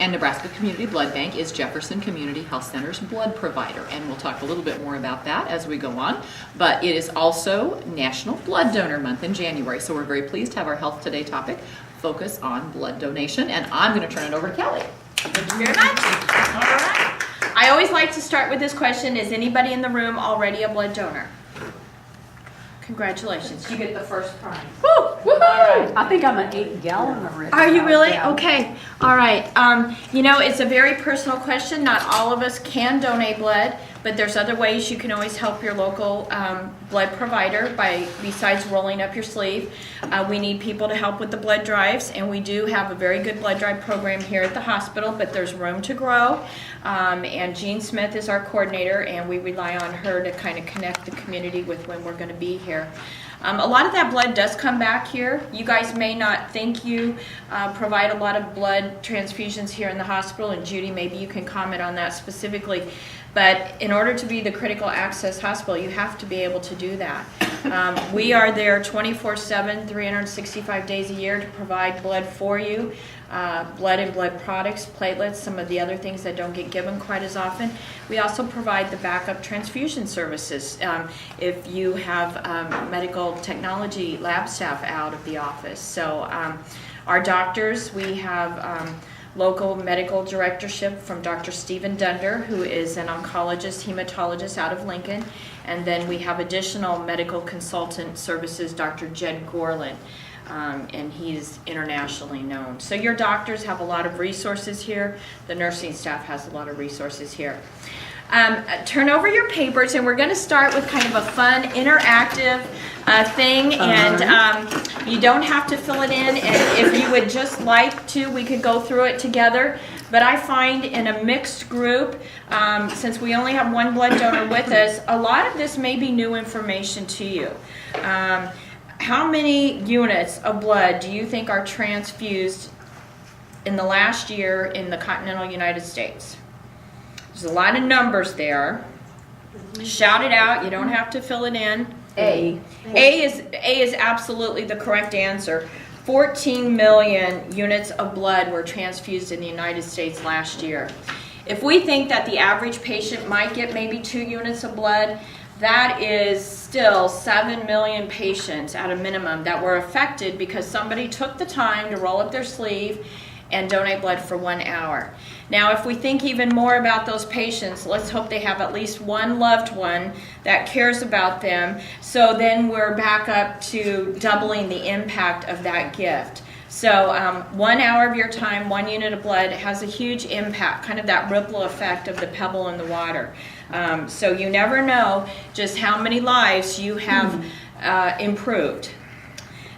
And Nebraska Community Blood Bank is Jefferson Community Health Center's blood provider, and we'll talk a little bit more about that as we go on. But it is also National Blood Donor Month in January, so we're very pleased to have our Health Today topic focus on blood donation, and I'm going to turn it over to Kelly. Thank you very much. All right. I always like to start with this question: is anybody in the room already a blood donor? Congratulations, you get the first prize. Woo! Woohoo! All right. I think I'm an 8-gallon already. Are you really? Yeah. Okay. All right. You know, it's a very personal question. Not all of us can donate blood, but there's other ways you can always help your local blood provider besides rolling up your sleeve. We need people to help with the blood drives, and we do have a very good blood drive program here at the hospital, but there's room to grow. And Jean Smith is our coordinator, and we rely on her to kind of connect the community with when we're going to be here. A lot of that blood does come back here. You guys may not think you provide a lot of blood transfusions here in the hospital, and Judy, maybe you can comment on that specifically. But in order to be the critical access hospital, you have to be able to do that. We are there 24/7, 365 days a year to provide blood for you. Blood and blood products, platelets, some of the other things that don't get given quite as often. We also provide the backup transfusion services if you have medical technology lab staff out of the office. So our doctors, we have local medical directorship from Dr. Stephen Dunder, who is an oncologist, hematologist out of Lincoln. And then we have additional medical consultant services, Dr. Jed Gorlin. And he's internationally known. So your doctors have a lot of resources here. The nursing staff has a lot of resources here. Turn over your papers, and we're going to start with kind of a fun, interactive thing. And you don't have to fill it in. And if you would just like to, we could go through it together. But I find in a mixed group, since we only have one blood donor with us, a lot of this may be new information to you. How many units of blood do you think are transfused in the last year in the continental United States? There's a lot of numbers there. Shout it out. You don't have to fill it in. A is absolutely the correct answer. 14 million units of blood were transfused in the United States last year. If we think that the average patient might get maybe 2 units of blood, that is still 7 million patients at a minimum that were affected because somebody took the time to roll up their sleeve and donate blood for 1 hour. Now, if we think even more about those patients, let's hope they have at least one loved one that cares about them. So then we're back up to doubling the impact of that gift. So 1 hour of your time, 1 unit of blood has a huge impact, kind of that ripple effect of the pebble in the water. So you never know just how many lives you have improved.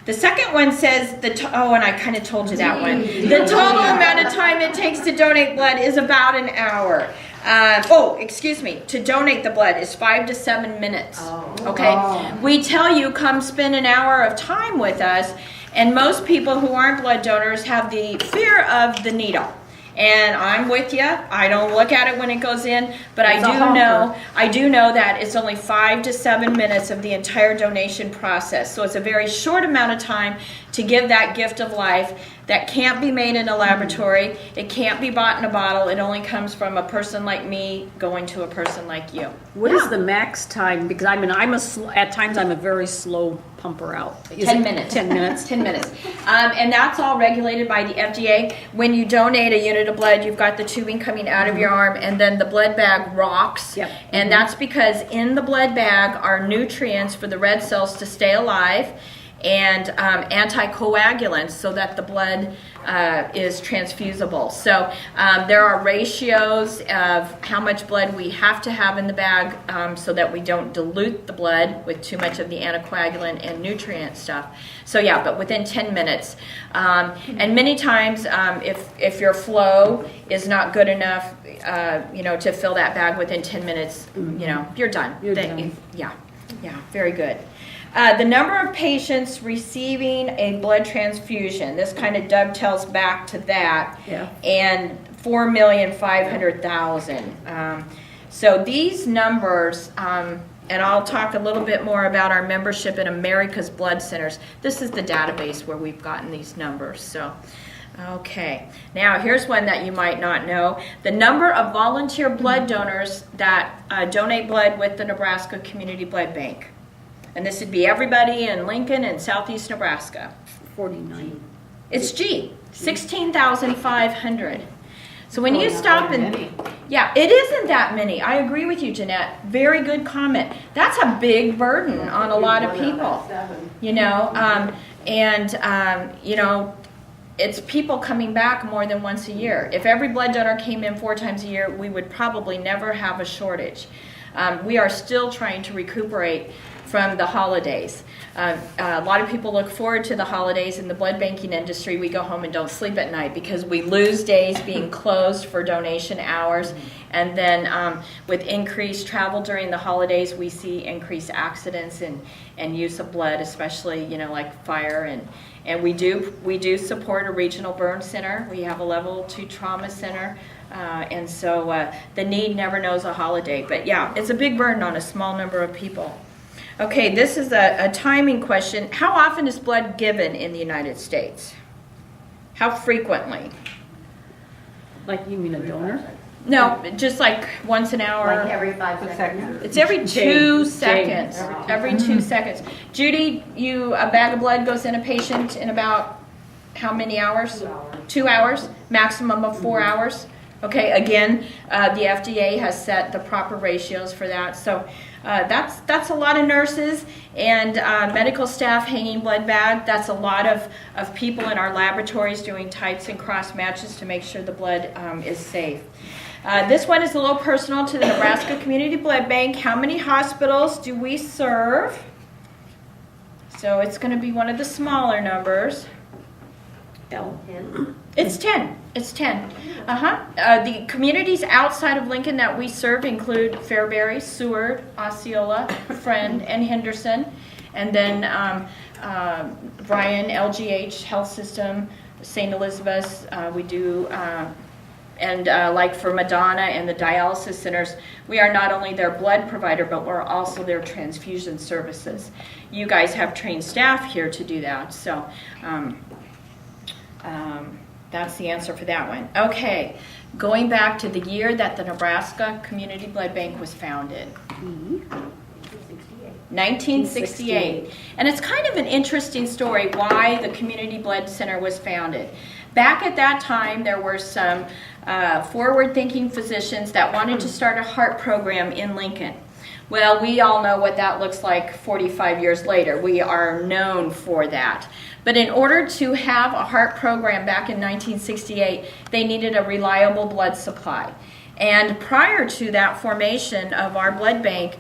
The second one says, and I kind of told you that one. The total amount of time it takes to donate blood is about an hour. To donate the blood is 5 to 7 minutes. Okay, we tell you come spend an hour of time with us, and most people who aren't blood donors have the fear of the needle. And I'm with you. I don't look at it when it goes in, but I do know that it's only 5 to 7 minutes of the entire donation process. So it's a very short amount of time to give that gift of life that can't be made in a laboratory. It can't be bought in a bottle. It only comes from a person like me going to a person like you. What is the max time? Because at times I'm a very slow pumper out. 10 minutes. 10 minutes. 10 minutes. And that's all regulated by the FDA. When you donate a unit of blood, you've got the tubing coming out of your arm, and then the blood bag rocks. Yep. And that's because in the blood bag are nutrients for the red cells to stay alive, and anticoagulants so that the blood is transfusible. So there are ratios of how much blood we have to have in the bag so that we don't dilute the blood with too much of the anticoagulant and nutrient stuff. So yeah, but within 10 minutes. And many times if your flow is not good enough, to fill that bag within 10 minutes, you're done. Yeah, very good. The number of patients receiving a blood transfusion, this kind of dovetails back to that, and 4,500,000. So these numbers, and I'll talk a little bit more about our membership in America's Blood Centers. This is the database where we've gotten these numbers. So Okay, now here's one that you might not know. The number of volunteer blood donors that donate blood with the Nebraska Community Blood Bank. And this would be everybody in Lincoln and southeast Nebraska. 49. It's G, 16,500. So when you stop and, yeah, it isn't that many. I agree with you, Jeanette. Very good comment. That's a big burden on a lot of people, you know, you know, it's people coming back more than once a year. If every blood donor came in 4 times a year, we would probably never have a shortage. We are still trying to recuperate from the holidays. A lot of people look forward to the holidays. In the blood banking industry, we go home and don't sleep at night because we lose days being closed for donation hours. And then with increased travel during the holidays, we see increased accidents and use of blood, especially, you know, like fire. And we do support a regional burn center. We have a level 2 trauma center. And so the need never knows a holiday. But yeah, it's a big burden on a small number of people. Okay, this is a timing question. How often is blood given in the United States? How frequently? Like, you mean a donor? No, just like once an hour. Like every 5 seconds. It's every 2 Jane. seconds. Every 2 seconds. Judy, a bag of blood goes in a patient in about how many hours? 2 hours. Maximum of 4 hours. Okay, again, the FDA has set the proper ratios for that. So that's a lot of nurses and medical staff hanging blood bag. That's a lot of people in our laboratories doing types and cross matches to make sure the blood is safe. This one is a little personal to the Nebraska Community Blood Bank. How many hospitals do we serve? So it's going to be one of the smaller numbers. It's 10. It's 10. The communities outside of Lincoln that we serve include Fairbury, Seward, Osceola, Friend, and Henderson. And then Bryan, LGH Health System, St. Elizabeth's, we do, and like for Madonna and the dialysis centers, we are not only their blood provider, but we're also their transfusion services. You guys have trained staff here to do that. So that's the answer for that one. Okay, going back to the year that the Nebraska Community Blood Bank was founded. 1968. And it's kind of an interesting story why the Community Blood Center was founded. Back at that time, there were some forward-thinking physicians that wanted to start a heart program in Lincoln. Well, we all know what that looks like 45 years later. We are known for that. But in order to have a heart program back in 1968, they needed a reliable blood supply. And prior to that formation of our blood bank,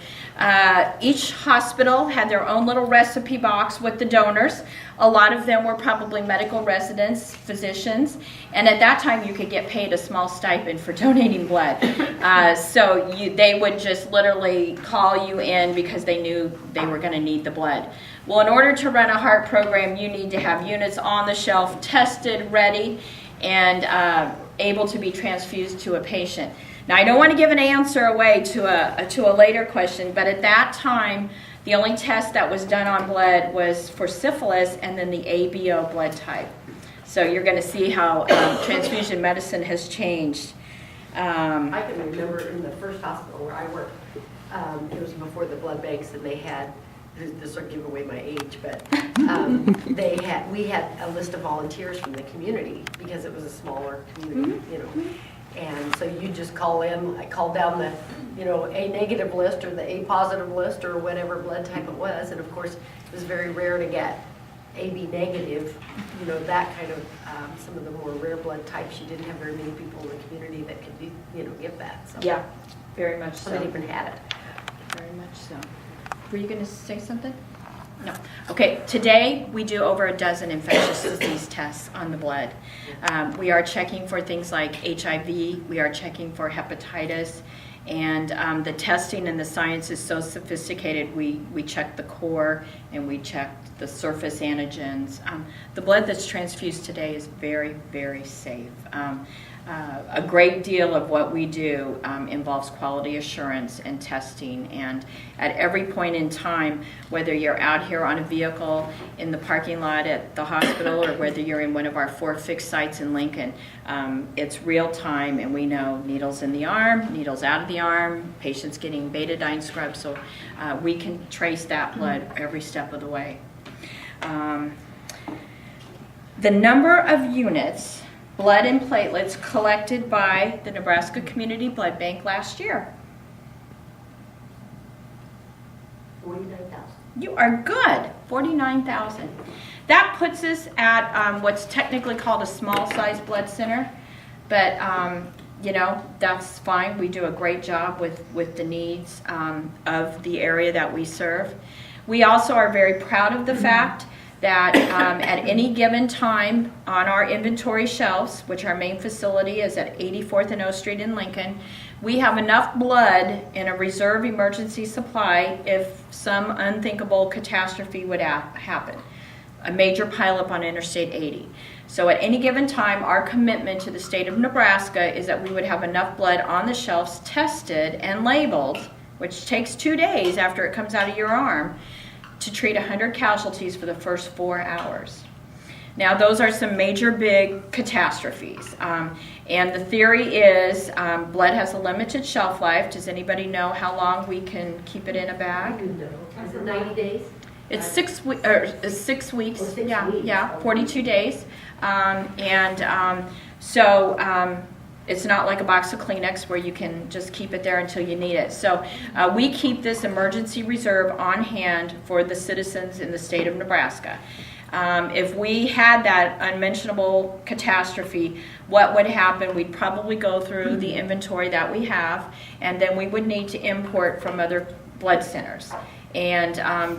each hospital had their own little recipe box with the donors. A lot of them were probably medical residents, physicians, and at that time you could get paid a small stipend for donating blood. So they would just literally call you in because they knew they were going to need the blood. Well, in order to run a heart program, you need to have units on the shelf, tested, ready, and able to be transfused to a patient. Now, I don't want to give an answer away to a later question, but at that time, the only test that was done on blood was for syphilis and then the ABO blood type. So you're going to see how transfusion medicine has changed. I can remember in the first hospital where I worked, it was before the blood banks, and they had, this will give away my age, but we had a list of volunteers from the community because it was a smaller community, you know. And so you just call in, I called down the, you know, A negative list or the A positive list or whatever blood type it was. And of course, it was very rare to get AB negative, you know, that kind of, some of the more rare blood types. You didn't have very many people in the community that could be, you know, give that. So. Yeah, very much so. They even had it. Very much so. Were you going to say something? No. Okay, today we do over a dozen infectious disease tests on the blood. We are checking for things like HIV, we are checking for hepatitis, and the testing and the science is so sophisticated, we check the core and we check the surface antigens. The blood that's transfused today is very, very safe. a great deal of what we do involves quality assurance and testing, and at every point in time, whether you're out here on a vehicle in the parking lot at the hospital or whether you're in one of our 4 fixed sites in Lincoln, it's real time, and we know needles in the arm, needles out of the arm, patients getting betadine scrubs, so we can trace that blood every step of the way. The number of units, blood and platelets, collected by the Nebraska Community Blood Bank last year. 49,000. You are good, 49,000. That puts us at what's technically called a small size blood center, but you know, that's fine. We do a great job with the needs of the area that we serve. We also are very proud of the fact that at any given time on our inventory shelves, which our main facility is at 84th and O Street in Lincoln, we have enough blood in a reserve emergency supply if some unthinkable catastrophe would happen. A major pileup on Interstate 80. So at any given time, our commitment to the state of Nebraska is that we would have enough blood on the shelves tested and labeled, which takes 2 days after it comes out of your arm, to treat 100 casualties for the first 4 hours. Now, those are some major big catastrophes. And the theory is blood has a limited shelf life. Does anybody know how long we can keep it in a bag? Is it 90 days? It's 6 weeks. Oh, 6 weeks. 42 days. It's not like a box of Kleenex where you can just keep it there until you need it. So we keep this emergency reserve on hand for the citizens in the state of Nebraska. If we had that unmentionable catastrophe, what would happen? We'd probably go through the inventory that we have, and then we would need to import from other blood centers. And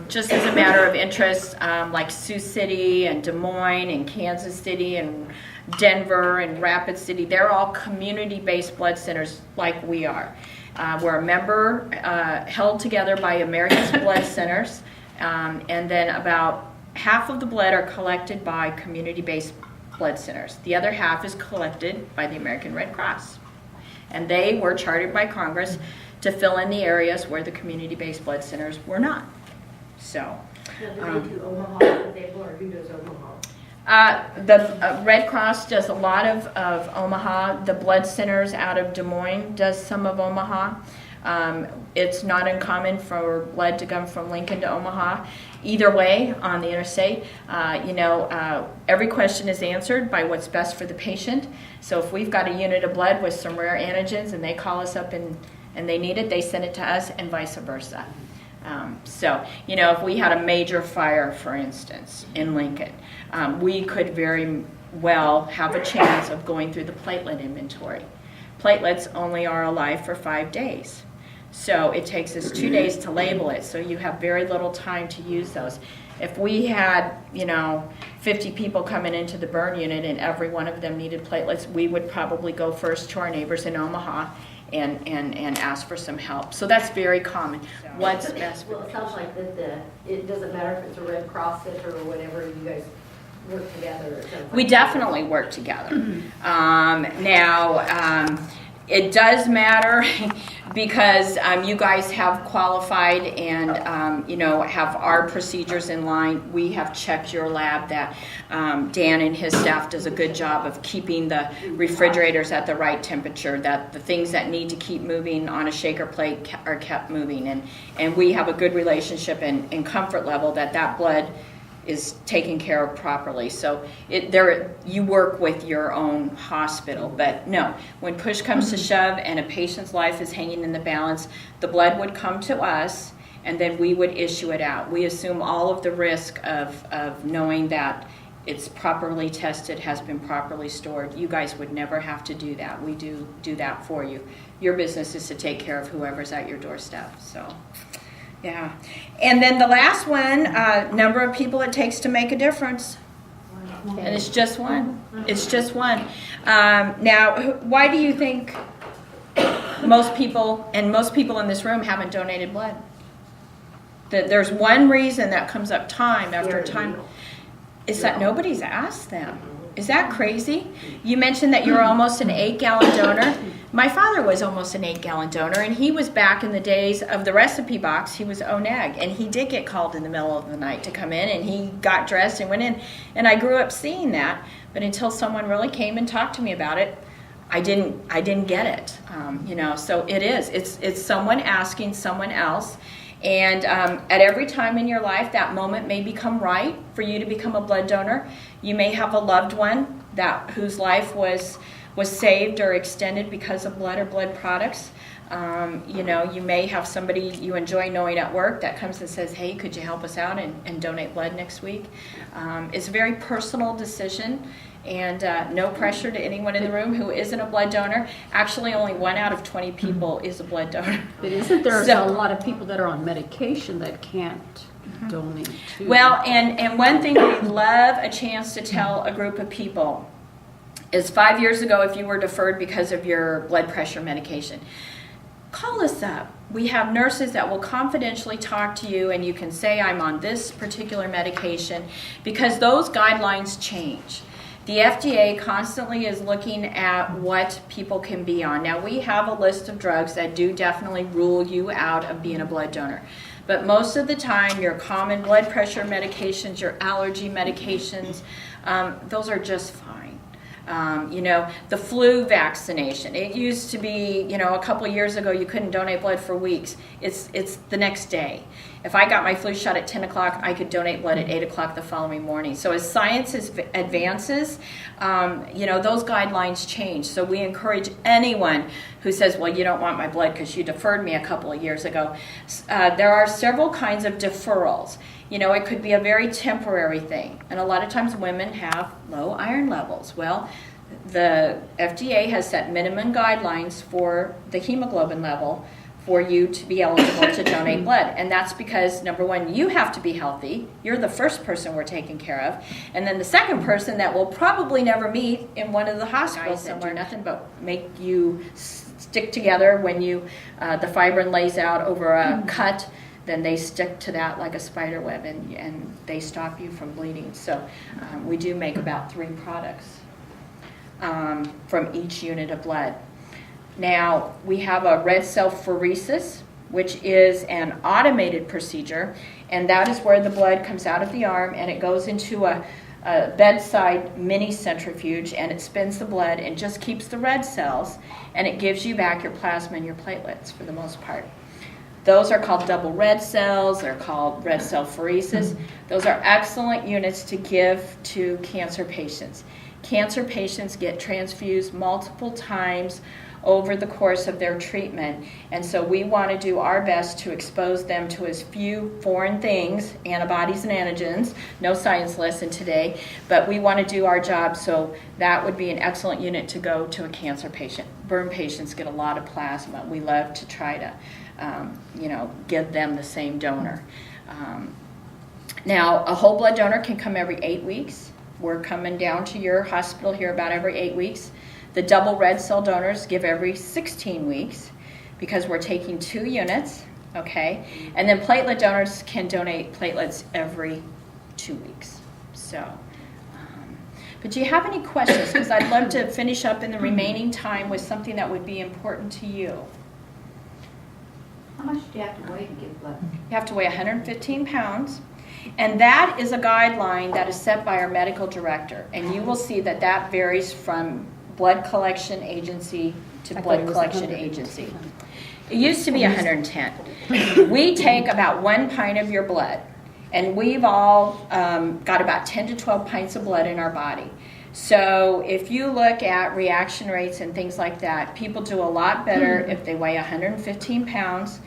just as a matter of interest, like Sioux City and Des Moines and Kansas City and Denver and Rapid City, they're all community-based blood centers like we are. We're a member held together by America's Blood Centers, and then about half of the blood are collected by community-based blood centers. The other half is collected by the American Red Cross. And they were chartered by Congress to fill in the areas where the community-based blood centers were not. So, Now, do they do Omaha, or who does Omaha? the Red Cross does a lot of Omaha. The blood centers out of Des Moines does some of Omaha. It's not uncommon for blood to come from Lincoln to Omaha. Either way, on the interstate, every question is answered by what's best for the patient. So if we've got a unit of blood with some rare antigens and they call us up and they need it, they send it to us, and vice versa. If we had a major fire, for instance, in Lincoln, we could very well have a chance of going through the platelet inventory. Platelets only are alive for 5 days. So it takes us 2 days to label it, so you have very little time to use those. If we had, 50 people coming into the burn unit and every one of them needed platelets, we would probably go first to our neighbors in Omaha and ask for some help. So that's very common. What's best? Well, it sounds like that it doesn't matter if it's a Red Cross center or whatever, you guys work together. We definitely work together. It does matter because you guys have qualified and have our procedures in line. We have checked your lab. That Dan and his staff does a good job of keeping the refrigerators at the right temperature, that the things that need to keep moving on a shaker plate are kept moving, and we have a good relationship and comfort level that blood is taken care of properly. So you work with your own hospital, but no, when push comes to shove and a patient's life is hanging in the balance, the blood would come to us and then we would issue it out. We assume all of the risk of knowing that it's properly tested, has been properly stored. You guys would never have to do that. We do that for you. Your business is to take care of whoever's at your doorstep. So. Yeah. And then the last one, number of people it takes to make a difference. And it's just one. It's just one. Now, why do you think most people in this room haven't donated blood? There's one reason that comes up time after time. Is that nobody's asked them. Is that crazy? You mentioned that you were almost an 8-gallon donor. My father was almost an 8-gallon donor, and he was back in the days of the recipe box. He was ONAG, and he did get called in the middle of the night to come in, and he got dressed and went in. And I grew up seeing that, but until someone really came and talked to me about it, I didn't get it. So it's someone asking someone else. And at every time in your life, that moment may become right for you to become a blood donor. You may have a loved one whose life was saved or extended because of blood or blood products. You may have somebody you enjoy knowing at work that comes and says, hey, could you help us out and donate blood next week? It's a very personal decision. And no pressure to anyone in the room who isn't a blood donor. Actually, only 1 out of 20 people is a blood donor. But isn't there a lot of people that are on medication that can't donate too? Well, and one thing we'd love a chance to tell a group of people is 5 years ago, if you were deferred because of your blood pressure medication, call us up. We have nurses that will confidentially talk to you, and you can say, I'm on this particular medication, because those guidelines change. The FDA constantly is looking at what people can be on. Now, we have a list of drugs that do definitely rule you out of being a blood donor. But most of the time, your common blood pressure medications, your allergy medications, those are just fine. The flu vaccination. It used to be, a couple of years ago, you couldn't donate blood for weeks. It's the next day. If I got my flu shot at 10 o'clock, I could donate blood at 8 o'clock the following morning. So as science advances, those guidelines change. So we encourage anyone who says, well, you don't want my blood because you deferred me a couple of years ago. There are several kinds of deferrals. It could be a very temporary thing. And a lot of times women have low iron levels. Well, the FDA has set minimum guidelines for the hemoglobin level for you to be eligible to donate blood. And that's because, number one, you have to be healthy. You're the first person we're taking care of. And then the second person that we'll probably never meet in one of the hospitals somewhere, nothing but make you stick together when the fibrin lays out over a cut. Then they stick to that like a spider web, and they stop you from bleeding. So we do make about 3 products from each unit of blood. Now, we have a red cell pheresis, which is an automated procedure, and that is where the blood comes out of the arm and it goes into a bedside mini centrifuge, and it spins the blood and just keeps the red cells, and it gives you back your plasma and your platelets for the most part. Those are called double red cells. They're called red cell pheresis. Those are excellent units to give to cancer patients. Cancer patients get transfused multiple times over the course of their treatment, and so we want to do our best to expose them to as few foreign things, antibodies and antigens. No science lesson today, but we want to do our job, so that would be an excellent unit to go to a cancer patient. Burn patients get a lot of plasma. We love to try to give them the same donor. Now, a whole blood donor can come every 8 weeks. We're coming down to your hospital here about every 8 weeks. The double red cell donors give every 16 weeks because we're taking 2 units, okay? And then platelet donors can donate platelets every 2 weeks. So, but do you have any questions? Because I'd love to finish up in the remaining time with something that would be important to you. How much do you have to weigh to give blood? You have to weigh 115 pounds. And that is a guideline that is set by our medical director. And you will see that that varies from blood collection agency to blood collection agency. It used to be 110. We take about 1 pint of your blood, and we've all got about 10 to 12 pints of blood in our body. So if you look at reaction rates and things like that, people do a lot better if they weigh 115 pounds.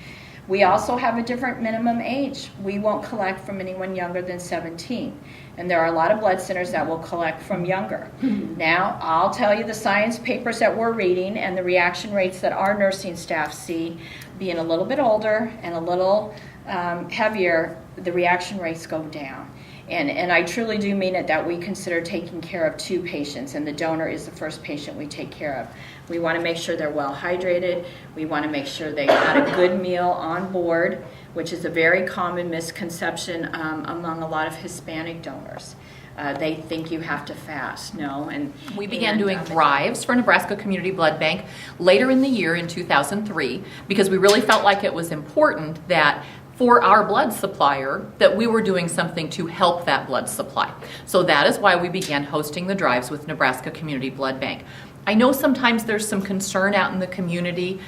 We also have a different minimum age. We won't collect from anyone younger than 17. And there are a lot of blood centers that will collect from younger. Now, I'll tell you the science papers that we're reading and the reaction rates that our nursing staff see, being a little bit older and a little heavier, the reaction rates go down. And I truly do mean it that we consider taking care of 2 patients, and the donor is the first patient we take care of. We want to make sure they're well hydrated. We want to make sure they got a good meal on board, which is a very common misconception among a lot of Hispanic donors. they think you have to fast. No, and We began and, doing drives for Nebraska Community Blood Bank later in the year in 2003 because we really felt like it was important that for our blood supplier that we were doing something to help that blood supply. So that is why we began hosting the drives with Nebraska Community Blood Bank. I know sometimes there's some concern out in the community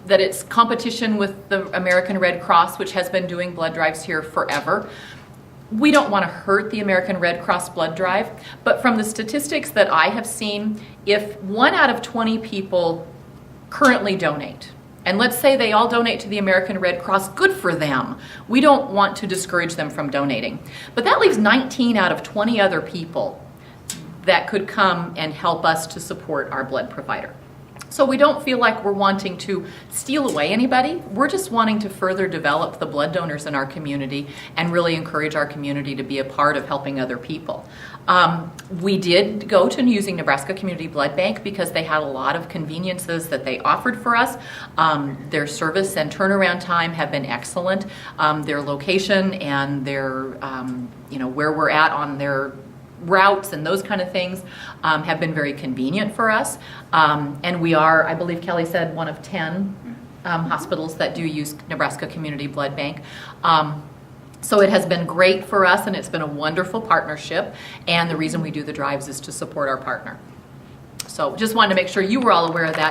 that it's competition with the American Red Cross, which has been doing blood drives here forever. We don't want to hurt the American Red Cross blood drive, but from the statistics that I have seen, if 1 out of 20 people currently donate, and let's say they all donate to the American Red Cross, good for them. We don't want to discourage them from donating. But that leaves 19 out of 20 other people that could come and help us to support our blood provider. So we don't feel like we're wanting to steal away anybody. We're just wanting to further develop the blood donors in our community and really encourage our community to be a part of helping other people. We did go to using Nebraska Community Blood Bank because they had a lot of conveniences that they offered for us. Their service and turnaround time have been excellent. Their location and their, where we're at on their routes and those kind of things have been very convenient for us. And we are, I believe Kelly said, one of 10 hospitals that do use Nebraska Community Blood Bank. So it has been great for us, and it's been a wonderful partnership. And the reason we do the drives is to support our partner. So just wanted to make sure you were all aware of that.